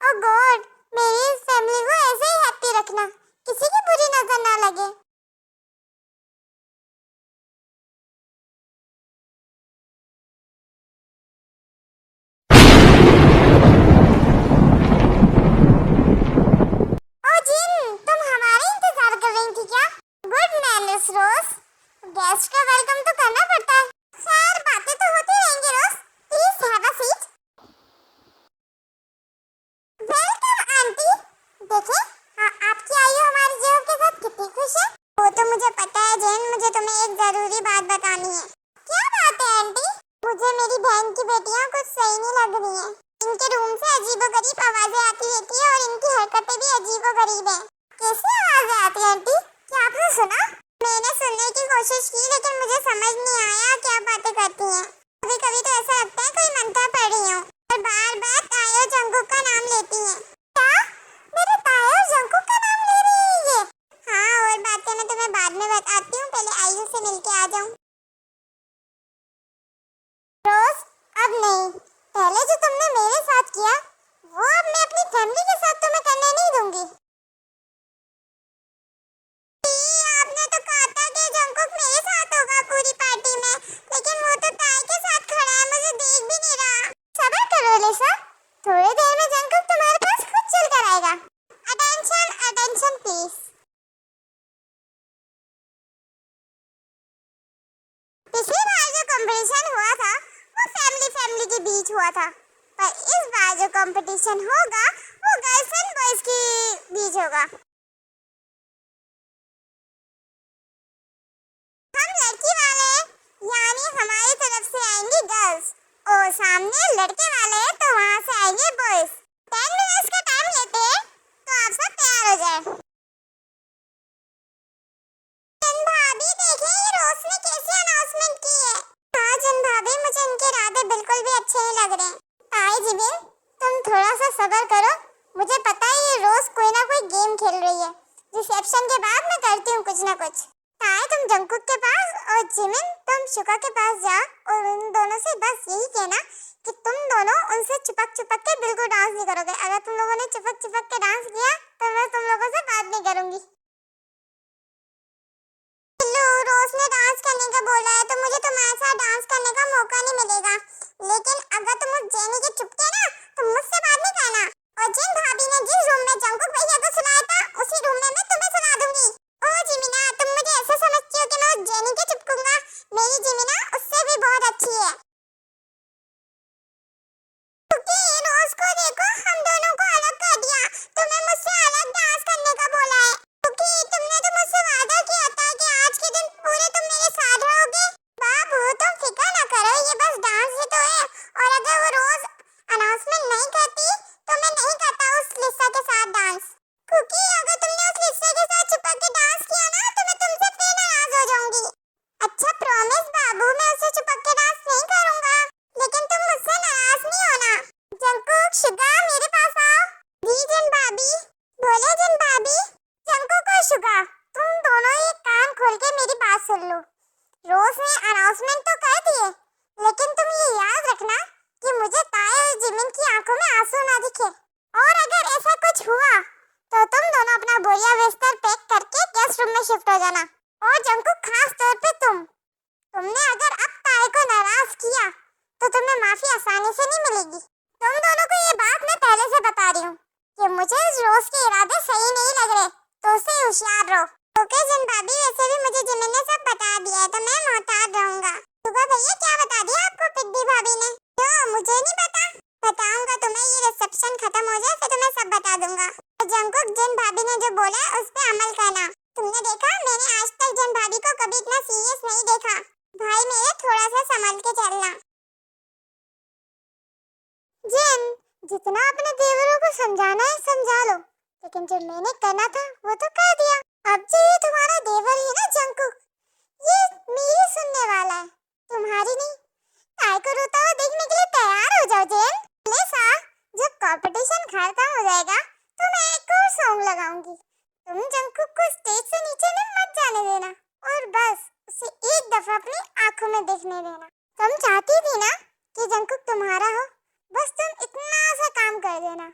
ओ God, मेरी family को ऐसे ही हैप्पी रखना, किसी की बुरी नजर ना लगे। ओ जिन, तुम हमारा इंतजार कर रही थी क्या? गुड मैनर्स रोज, गेस्ट का वेलकम तो करना पड़ता है। खैर बातें तो होती रहेंगी रोज, please have a seat. Welcome aunty. देखें, आपकी आयु हमारे जीवन के साथ कितनी खुश है। वो तो मुझे पता है जैन, मुझे तुम्हें एक जरूरी बात बतानी है। क्या बात है आंटी? मुझे मेरी बहन की बेटियां कुछ सही नहीं लग रही हैं। इनके रूम से अजीबोगरीब आवाजें आती रहती है और इनकी हरकतें भी अजीबोगरीब हैं। कैसी आवाजें आती हैं आंटी? क्या आपने सुना? मैंने सुनने की कोशिश की लेकिन मुझे समझ नहीं आया क्या बातें करती हैं। कभी कभी तो ऐसा लगता है कोई मंत्र पढ़ रही हूँ और बार बार तायो जंगकुक का नाम लेती हैं। क्या? मेरे तायो जंगकुक का नाम ले रही है ये? हाँ, और बातें मैं तुम्हें बाद में बताती हूँ, पहले आयु से मिलके आ जाऊँ। रोज, अब नहीं। पहले जो तुमने मेरे साथ किया वो अब मैं अपनी फैमिली के साथ तुम्हें करने नहीं दूंगी। आपने तो कहा था कि जंगकुक मेरे साथ होगा पूरी पार्टी में, लेकिन वो तो ताई के साथ खड़ा है, मुझे देख भी नहीं रहा। सब्र करो लिसा, थोड़ी देर में जंगकुक तुम्हारे पास खुद चल कर आएगा। Attention attention please. पिछली बार जो कंपटीशन हुआ था वो फैमिली के बीच हुआ था, पर इस बार जो कंपटीशन होगा वो गर्ल्स एंड बॉयज के बीच होगा। हम लड़की वाले यानी हमारी तरफ से आएंगी गर्ल्स और सामने लड़के वाले हैं तो वहाँ से आएंगे बॉयज। 10 मिनट्स का टाइम लेते हैं, तो आप सब तैयार हो जाए। जन भाभी देखें ये रोज ने कैसी अनाउंसमेंट की है। हाँ जन भाभी, मुझे इनके इरादे बिल्कुल भी अच्छे नहीं लग रहे हैं। ताई जिबिन, तुम थोड़ा सा सब्र करो, मुझे पता है ये रोज कोई ना कोई गेम खेल रही है। रिसेप्शन के बाद मैं करती हूँ कुछ ना कुछ। ताई तुम जंगकुक के पास और जिमिन तुम शुका के पास जाओ और उन दोनों से बस यही कहना कि तुम दोनों उनसे चिपक के बिल्कुल डांस नहीं करोगे। अगर तुम लोगों ने चिपक के डांस किया तो मैं तुम लोगों से बात नहीं करूंगी। रोज ने डांस करने का बोला है तो मुझे तुम्हारे साथ डांस करने का मौका नहीं मिलेगा, लेकिन अगर तुम उस जेनी के चुपके ना तो मुझसे बात नहीं करना। और जिन भाभी ने जिस रूम में जंगकुक भैया को सुलाया था उसी रूम में मैं तुम्हें सुला दूंगी। ओ जिमिना, तुम मुझे ऐसा समझती हो कि मैं उस जेनी के चिपकूंगा? मेरी जिमिना उससे भी बहुत अच्छी है। क्योंकि रोज को देखो, हम दोनों को अलग कर दिया, तुम्हें मुझसे अलग डांस करने का बोला है। क्योंकि तुमने तो मुझसे वादा किया था कि आज के दिन पूरे तुम मेरे साथ रहोगे। बाबू तुम फिक्र ना करो, ये बस डांस ही तो है, और अगर वो रोज अनाउंसमेंट नहीं करती तो मैं नहीं करता उस लिसा के साथ डांस। क्योंकि अगर तुमने उस लिसा के साथ चिपक के डांस किया ना तो मैं तुमसे फिर नाराज हो जाऊंगी। अच्छा प्रॉमिस बाबू, मैं उससे चिपक के डांस नहीं करूंगा, लेकिन तुम मुझसे नाराज नहीं होना। जंगकुक, शुगा मेरे पास आओ। जी जिन भाभी। बोले जिन भाभी। जंगकुक और शुगा, तुम दोनों एक कान खोल के मेरी बात सुन लो। रोज ने अनाउंसमेंट तो कर दिए, लेकिन तुम ये याद रखना कि मुझे ताया और जिमिन की आंखों में आंसू ना दिखे, और अगर ऐसा कुछ हुआ तो तुम दोनों अपना बोरिया बिस्तर पैक करके गेस्ट रूम में शिफ्ट हो जाना। और जंगकुक, खास तौर पे तुमने अगर अब ताए को नाराज किया तो तुम्हें माफी आसानी से नहीं मिलेगी। तुम दोनों को ये बात मैं पहले से बता रही हूँ कि मुझे इस रोज के इरादे सही नहीं लग रहे, तो उससे होशियार रहो। ओके जिन भाभी, वैसे भी मुझे जिमिन ने सब बता दिया है तो मैं मोहतात रहूंगा। सुगा भैया, क्या बता दिया आपको पिड्डी भाभी ने? तो मुझे नहीं पता, बताऊंगा तुम्हें, ये रिसेप्शन खत्म हो जाए फिर तुम्हें सब बता दूंगा। जंगकुक, जिन भाभी ने जो बोला है उस पे अमल करना। तुमने देखा, मैंने आज तक जिन भाभी को कभी इतना सीरियस नहीं देखा। भाई मेरे, थोड़ा सा संभल के चलना। जिन, जितना अपने देवरों को समझाना है समझा लो, लेकिन जो मैंने करना था वो तो कर दिया। अब जो ये तुम्हारा देवर है ना जंगकुक, ये मेरी सुनने वाला है, तुम्हारी नहीं। ताई को रोता हुआ देखने के लिए तैयार हो जाओ जिन। लिसा, जब कंपटीशन खत्म हो जाएगा तो मैं एक और सॉन्ग लगाऊंगी। तुम जंगकुक को स्टेज से नीचे में मत जाने देना, और बस उसे एक दफा अपनी आंखों में देखने देना। तुम चाहती थी ना कि जंगकुक तुम्हारा हो, बस तुम इतना सा काम कर देना,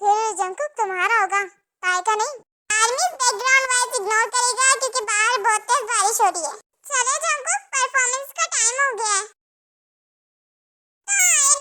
फिर जंकुक तुम्हारा होगा, ताई का नहीं। आर्मी बैकग्राउंड वॉइस इग्नोर करेगा क्योंकि बाहर बहुत तेज बारिश हो रही है। चलो जंकुक, परफॉर्मेंस का टाइम हो गया है।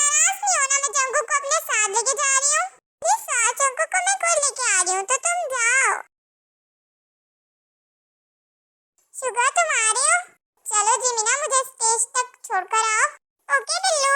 नाराज नहीं होना, मैं जंकुक को अपने साथ लेके जा रही हूँ। ये साथ जंकुक को मैं खुद लेके आ रही हूँ, तो तुम जाओ। शुगर तुम आ रहे हो? चलो जिमिना, मुझे स्टेज तक छोड़कर आओ। ओके बिल्लू।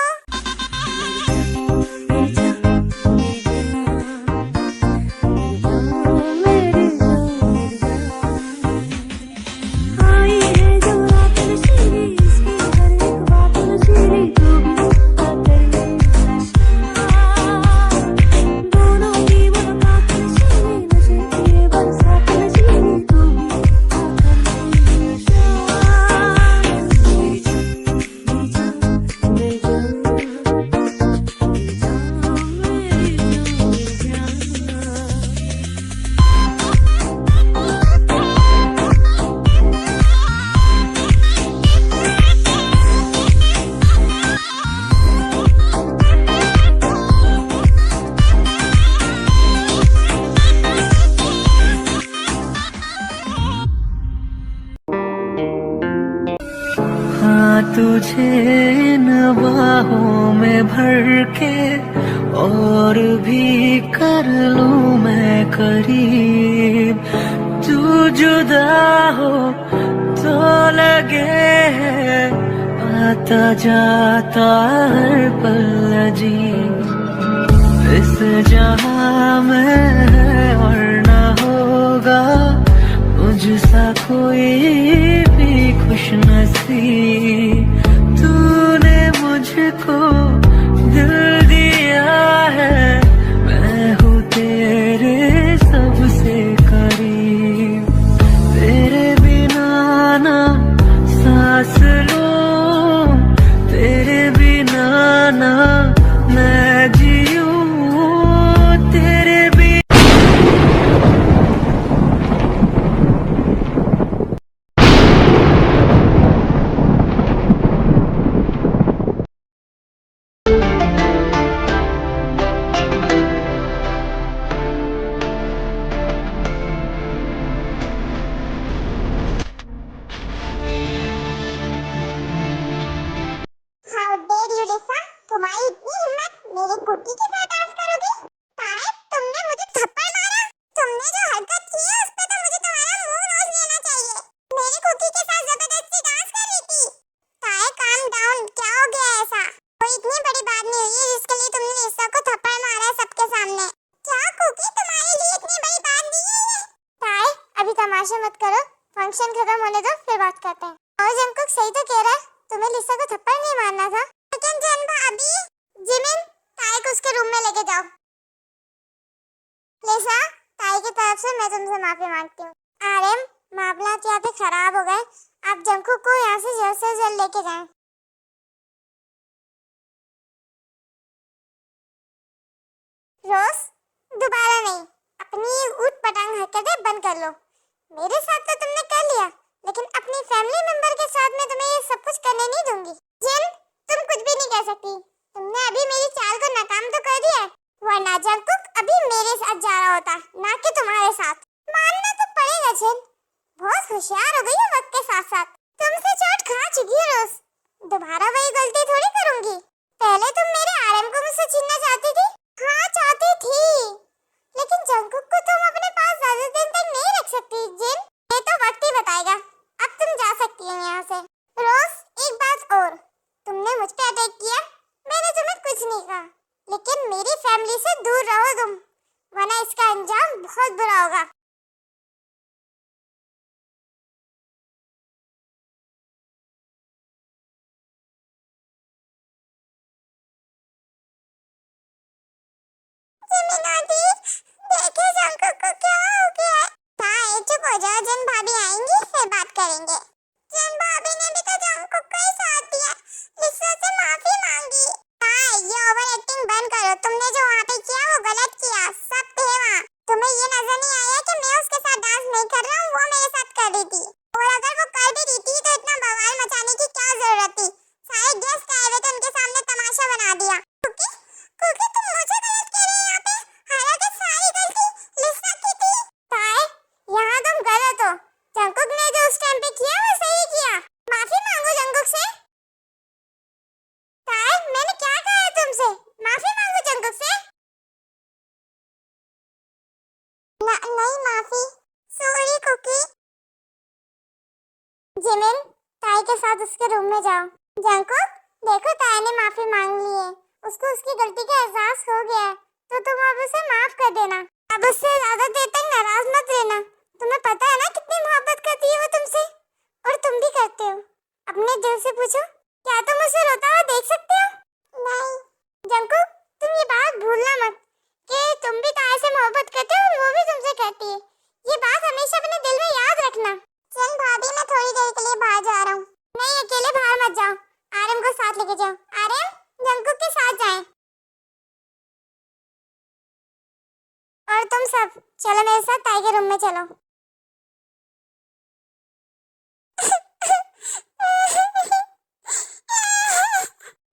तुझे इन बाहों में भर के और भी कर लूं मैं करीब। तू जुदा हो तो लगे आता जाता हर पल अजीब। इस जहां में और न होगा मुझसा कोई भी खुश नसीब। तूने मुझको दिल दिया है, मैं हूँ तेरे सबसे करीब। तेरे बिना ना सांस लूं, तेरे बिना ना मैं जीऊं, तेरे How dare you लिसा, तुम्हारी इतनी हिम्मत, मेरी कुर्ती के साथ डांस करोगी? ताए, तुमने मुझे थप्पड़ मारा। तुमने जो हरकत की है उस पे तो मुझे तुम्हारा मुंह नोच लेना चाहिए। मेरी कुर्ती के साथ जबरदस्ती डांस कर रही थी। ताए काम डाउन, क्या हो गया ऐसा? कोई इतनी बड़ी बात नहीं हुई है जिसके लिए तुमने लिसा को थप्पड़ मारा है सबके सामने। क्या कुकी, तुम्हारे लिए इतनी बड़ी बात नहीं है ये? ताए, अभी तमाशा मत करो, फंक्शन खत्म होने दो फिर बात करते हैं। और जंकुक सही तो कह रहा है, तुम्हें लिसा को थप्पड़ नहीं मारना था। लेकिन जन्म अभी जिमिन, ताई को उसके रूम में लेके जाओ। लिसा, ताई की तरफ से मैं तुमसे माफी मांगती हूँ। आर्यन, मामलात यहाँ पे खराब हो गए, आप जंकुक को यहाँ से जल्द लेके जाएं। रोज, दोबारा नहीं, अपनी ऊट पटांग हरकतें बंद कर लो। मेरे साथ तो तुमने कर लिया, लेकिन अपनी फैमिली मेंबर के साथ मैं तुम्हें ये सब कुछ करने नहीं दूंगी। जिन, तुम कुछ भी नहीं कह सकती। तुमने अभी मेरी चाल को नाकाम तो कर दिया है, वरना जंकुक अभी मेरे साथ जा रहा होता, ना कि तुम्हारे साथ। मानना तो पड़ेगा जिन, बहुत होशियार हो गई है वक्त के साथ साथ। तुमसे चोट खा चुकी है रोज, दोबारा वही गलती थोड़ी करूंगी। पहले तुम मेरे आर्यन को मुझसे छीनना चाहती थी। हाँ चाहती थी, लेकिन जंकुक को तुम अपने पास ज्यादा दिन तक नहीं रख सकती जिन, ये तो वक्त ही बताएगा। अब तुम जा सकती हो यहाँ से। रोज, एक बात और, तुमने मुझ पे अटैक किया, मैंने तुम्हें कुछ नहीं कहा, लेकिन मेरी फैमिली से दूर रहो तुम, वरना इसका अंजाम बहुत बुरा होगा। जिमिना दी, देखे जंकुक को क्या हो गया है? हाँ, चुप हो जाओ, जिन भाभी आएंगी फिर बात करेंगे। जिन भाभी ने भी तो जंकुक को ही साथ दिया, लिसा से माफी मांगी। हाँ, ये ओवर एक्टिंग बंद करो, तुमने जो वहाँ पे किया वो गलत किया, सब थे वहाँ। तुम्हें ये नजर नहीं आया कि नहीं माफी। Sorry cookie. जिमिन, ताई के साथ उसके रूम में जाओ। जंगकुक, देखो ताई ने माफी मांग ली है। उसको उसकी गलती का एहसास हो गया है, तो तुम अब उसे माफ कर देना। अब उससे ज्यादा देर तक नाराज मत रहना। तुम्हें पता है ना कितनी मोहब्बत करती है वो तुमसे, और तुम भी करते हो। अपने दिल से पूछो, क्या तुम उसे रोता हुआ देख सकते हो? नहीं। जंगकुक, तुम ये बात भूलना मत कि तुम भी ताई से मोहब्बत करते हो और वो भी तुमसे करती है। ये बात हमेशा अपने दिल में याद रखना। चल भाभी, मैं थोड़ी देर के लिए बाहर जा रहा हूँ। नहीं, अकेले बाहर मत जाओ। आर्यन को साथ लेके जाओ। आर्यन, जंगकुक के साथ जाएं। और तुम सब चलो मेरे साथ ताई के रूम में चलो।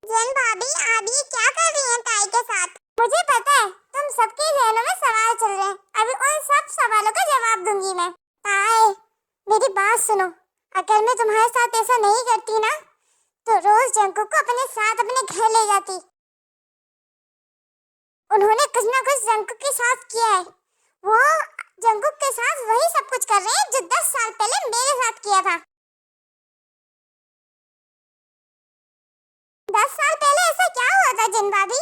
जन भाभी, आप ये क्या कर रही हैं ताई के साथ? मुझे पता है तुम सबके जहनों में सवाल चल रहे हैं। अभी उन सब सवालों का जवाब दूंगी मैं। ताई, मेरी बात सुनो। अगर मैं तुम्हारे साथ ऐसा नहीं करती ना, तो रोज जंगकुक को अपने साथ अपने घर ले जाती। उन्होंने कुछ ना कुछ जंगकुक के साथ किया है। वो जंगकुक के साथ वही सब कुछ कर रहे हैं जो 10 साल पहले मेरे साथ किया था। 10 साल पहले ऐसा क्या हुआ था जिन भाभी?